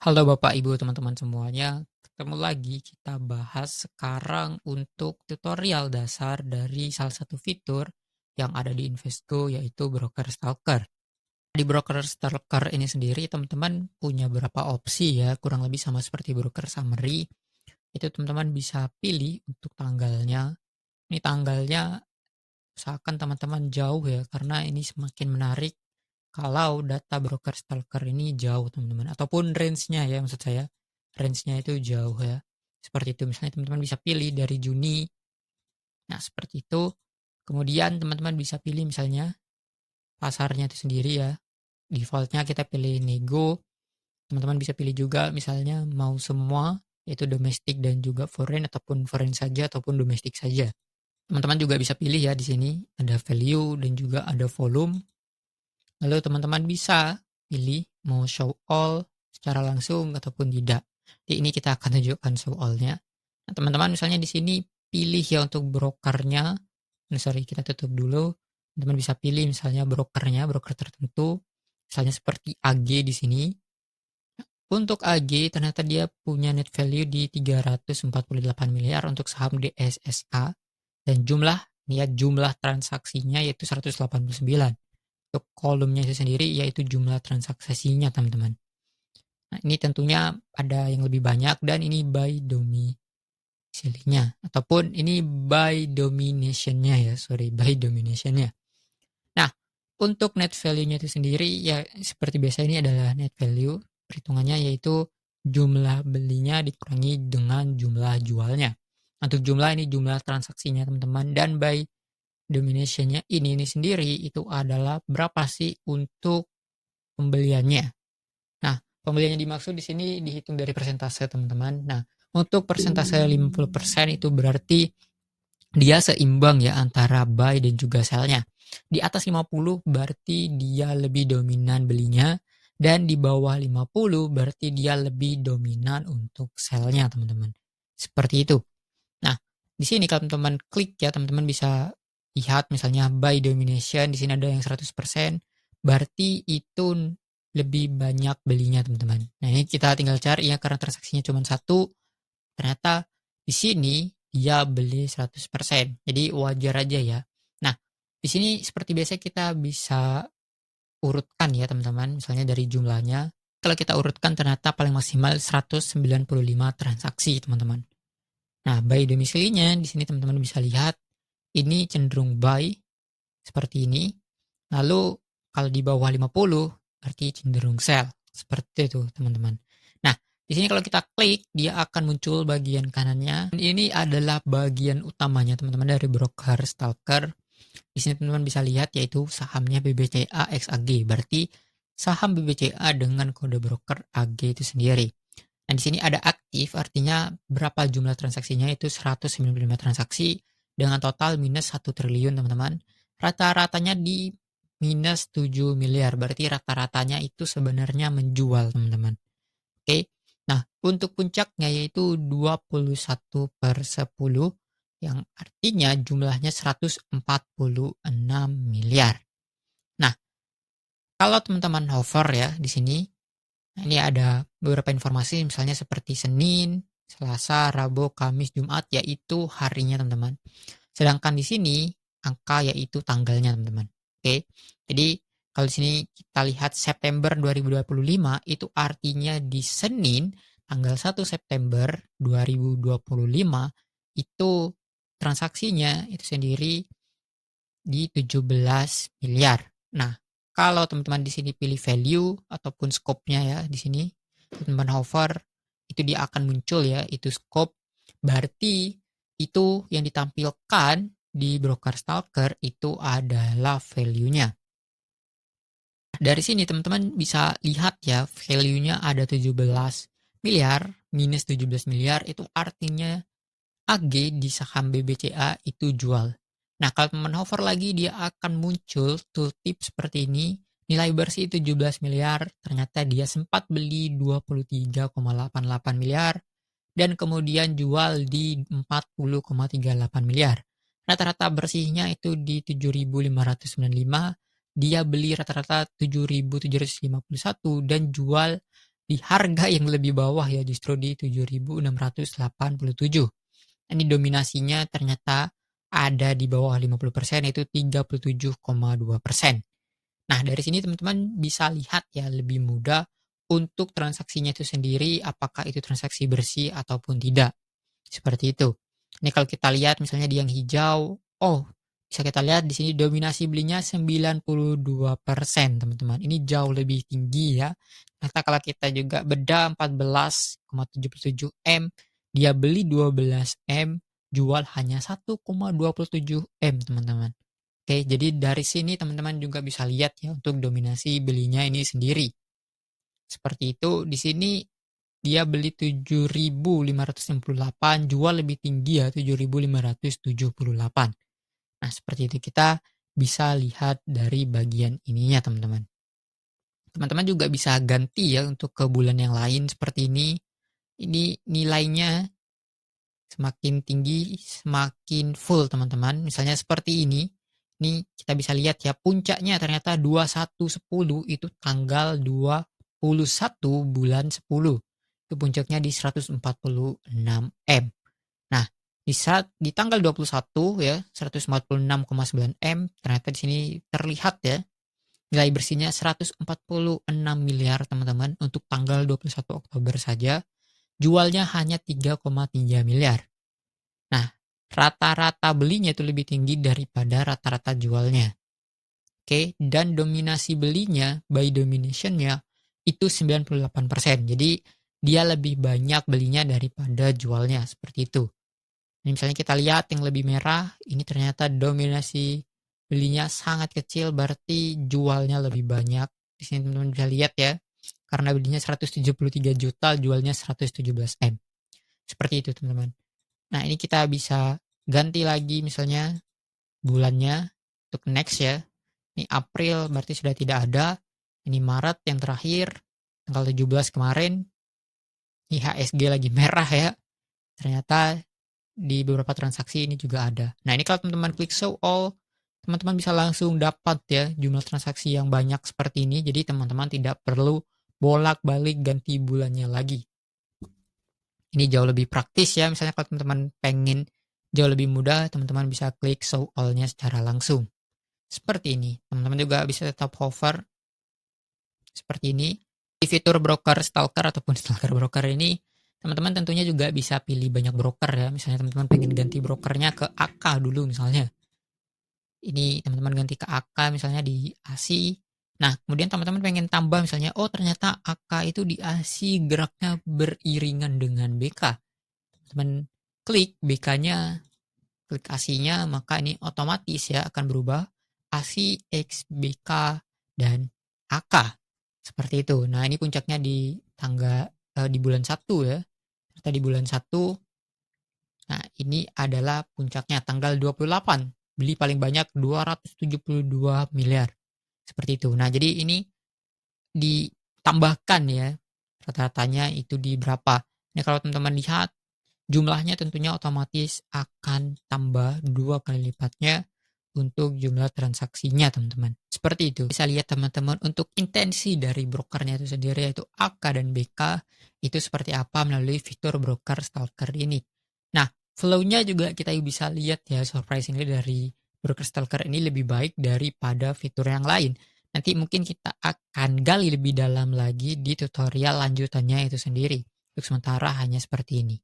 Halo Bapak, Ibu, teman-teman semuanya. Ketemu lagi kita bahas sekarang untuk tutorial dasar dari salah satu fitur yang ada di Invesco yaitu Broker Stalker. Di Broker Stalker ini sendiri teman-teman punya beberapa opsi ya, kurang lebih sama seperti Broker Summary. Itu teman-teman bisa pilih untuk tanggalnya. Ini tanggalnya usahakan teman-teman jauh ya, karena ini semakin menarik kalau data broker stalker ini jauh teman-teman, ataupun range-nya ya, maksud saya range-nya itu jauh ya. Seperti itu, misalnya teman-teman bisa pilih dari Juni. Nah, seperti itu. Kemudian teman-teman bisa pilih misalnya pasarnya itu sendiri ya. Defaultnya kita pilih nego. Teman-teman bisa pilih juga misalnya mau semua, yaitu domestik dan juga foreign, ataupun foreign saja ataupun domestik saja. Teman-teman juga bisa pilih ya, di sini ada value dan juga ada volume. Lalu teman-teman bisa pilih mau show all secara langsung ataupun tidak. Di ini kita akan tunjukkan show all-nya. Nah, teman-teman misalnya di sini pilih ya untuk brokernya. Sorry, kita tutup dulu. Teman-teman bisa pilih misalnya brokernya, broker tertentu. Misalnya seperti AG di sini. Untuk AG ternyata dia punya net value di 348 miliar untuk saham DSSA, dan jumlah transaksinya yaitu 189. Untuk kolomnya itu sendiri yaitu jumlah transaksinya teman-teman. Nah, ini tentunya ada yang lebih banyak dan ini by domisilinya ataupun ini by dominationnya ya, by dominationnya. Nah, untuk net value-nya itu sendiri ya seperti biasa, ini adalah net value. Perhitungannya yaitu jumlah belinya dikurangi dengan jumlah jualnya. Untuk jumlah ini jumlah transaksinya teman-teman, dan by dominationnya ini sendiri itu adalah berapa sih untuk pembeliannya. Nah, pembeliannya dimaksud di sini dihitung dari persentase teman-teman. Nah, untuk persentase 50% itu berarti dia seimbang ya antara buy dan juga sell-nya. Di atas 50 berarti dia lebih dominan belinya, dan di bawah 50 berarti dia lebih dominan untuk sell-nya teman-teman. Seperti itu. Nah, di sini kalau teman-teman klik ya, teman-teman bisa lihat misalnya buy domination, di sini ada yang 100%, berarti itu lebih banyak belinya teman-teman. Nah, ini kita tinggal cari ya, karena transaksinya cuma satu, ternyata di sini dia beli 100%. Jadi wajar aja ya. Nah, di sini seperti biasa kita bisa urutkan ya teman-teman, misalnya dari jumlahnya. Kalau kita urutkan ternyata paling maksimal 195 transaksi teman-teman. Nah, buy domisilinya di sini teman-teman bisa lihat ini cenderung buy seperti ini. Lalu kalau di bawah 50 berarti cenderung sell. Seperti itu, teman-teman. Nah, di sini kalau kita klik dia akan muncul bagian kanannya. Ini adalah bagian utamanya teman-teman dari broker stalker. Di sini teman-teman bisa lihat yaitu sahamnya BBCA X AG. Berarti saham BBCA dengan kode broker AG itu sendiri. Nah, di sini ada aktif, artinya berapa jumlah transaksinya itu 195 transaksi dengan total minus 1 triliun, teman-teman. Rata-ratanya di minus 7 miliar, berarti rata-ratanya itu sebenarnya menjual, teman-teman. Oke. Nah, untuk puncaknya yaitu 21/10 yang artinya jumlahnya 146 miliar. Nah, kalau teman-teman hover ya di sini, nah, ini ada beberapa informasi misalnya seperti Senin, Selasa, Rabu, Kamis, Jumat, yaitu harinya teman-teman. Sedangkan di sini angka yaitu tanggalnya teman-teman. Oke. Jadi kalau di sini kita lihat September 2025 itu artinya di Senin tanggal 1 September 2025 itu transaksinya itu sendiri di 17 miliar. Nah, kalau teman-teman di sini pilih value ataupun scope-nya ya di sini, teman-teman hover, itu dia akan muncul ya, itu scope. Berarti itu yang ditampilkan di broker stalker itu adalah value-nya. Dari sini teman-teman bisa lihat ya, value-nya ada 17 miliar, minus 17 miliar itu artinya AG di saham BBCA itu jual. Nah, kalau teman hover lagi dia akan muncul tooltip seperti ini. Nilai bersih 17 miliar, ternyata dia sempat beli 23,88 miliar dan kemudian jual di 40,38 miliar. Rata-rata bersihnya itu di 7.595, dia beli rata-rata 7.751 dan jual di harga yang lebih bawah ya, justru di 7.687. Ini dominasinya ternyata ada di bawah 50%, yaitu 37,2%. Nah, dari sini teman-teman bisa lihat ya lebih mudah untuk transaksinya itu sendiri, apakah itu transaksi bersih ataupun tidak. Seperti itu. Ini kalau kita lihat misalnya di yang hijau, oh bisa kita lihat di sini dominasi belinya 92%, teman-teman. Ini jauh lebih tinggi ya. Ternyata kalau kita juga beda 14,77 M, dia beli 12 M, jual hanya 1,27 M, teman-teman. Oke, jadi dari sini teman-teman juga bisa lihat ya untuk dominasi belinya ini sendiri. Seperti itu, di sini dia beli 7.568, jual lebih tinggi ya 7.578. Nah, seperti itu kita bisa lihat dari bagian ininya, teman-teman. Teman-teman juga bisa ganti ya untuk ke bulan yang lain seperti ini. Ini nilainya semakin tinggi, semakin full, teman-teman. Misalnya seperti ini. Ini kita bisa lihat ya, puncaknya ternyata 2110 itu tanggal 21 bulan 10. Itu puncaknya di 146 M. Nah, di tanggal 21 ya, 146,9 M, ternyata di sini terlihat ya, nilai bersihnya 146 miliar, teman-teman, untuk tanggal 21 Oktober saja. Jualnya hanya 3,3 miliar. Nah, rata-rata belinya itu lebih tinggi daripada rata-rata jualnya. Oke, dan dominasi belinya, by dominationnya, itu 98%. Jadi, dia lebih banyak belinya daripada jualnya, seperti itu. Ini misalnya kita lihat yang lebih merah, ini ternyata dominasi belinya sangat kecil, berarti jualnya lebih banyak. Di sini teman-teman bisa lihat ya, karena belinya 173 juta, jualnya 117 M. Seperti itu, teman-teman. Nah, ini kita bisa ganti lagi misalnya bulannya untuk next ya. Ini April berarti sudah tidak ada. Ini Maret yang terakhir, tanggal 17 kemarin. Ini HSG lagi merah ya. Ternyata di beberapa transaksi ini juga ada. Nah, ini kalau teman-teman klik show all, teman-teman bisa langsung dapat ya jumlah transaksi yang banyak seperti ini. Jadi teman-teman tidak perlu bolak-balik ganti bulannya lagi. Ini jauh lebih praktis ya. Misalnya kalau teman-teman pengen jauh lebih mudah, teman-teman bisa klik show all-nya secara langsung. Seperti ini. Teman-teman juga bisa tetap hover seperti ini. Di fitur broker stalker ataupun stalker broker ini, teman-teman tentunya juga bisa pilih banyak broker ya. Misalnya teman-teman pengen ganti brokernya ke AK dulu misalnya. Ini teman-teman ganti ke AK misalnya di ASI. Nah, kemudian teman-teman pengen tambah misalnya, oh ternyata AK itu di ASI geraknya beriringan dengan BK. Teman klik BK-nya, klik ASI-nya, maka ini otomatis ya akan berubah ASI X BK dan AK. Seperti itu. Nah, ini puncaknya di di bulan 1 ya. Ternyata di bulan 1. Nah, ini adalah puncaknya tanggal 28. Beli paling banyak 272 miliar. Seperti itu. Nah, jadi ini ditambahkan ya. Rata-ratanya itu di berapa. Ini kalau teman-teman lihat, jumlahnya tentunya otomatis akan tambah 2 kali lipatnya untuk jumlah transaksinya, teman-teman. Seperti itu. Bisa lihat teman-teman untuk intensi dari brokernya itu sendiri, yaitu AK dan BK, itu seperti apa melalui fitur broker stalker ini. Nah, flow-nya juga kita bisa lihat ya, surprisingly dari broker stalker ini lebih baik daripada fitur yang lain. Nanti mungkin kita akan gali lebih dalam lagi di tutorial lanjutannya itu sendiri. Untuk sementara hanya seperti ini.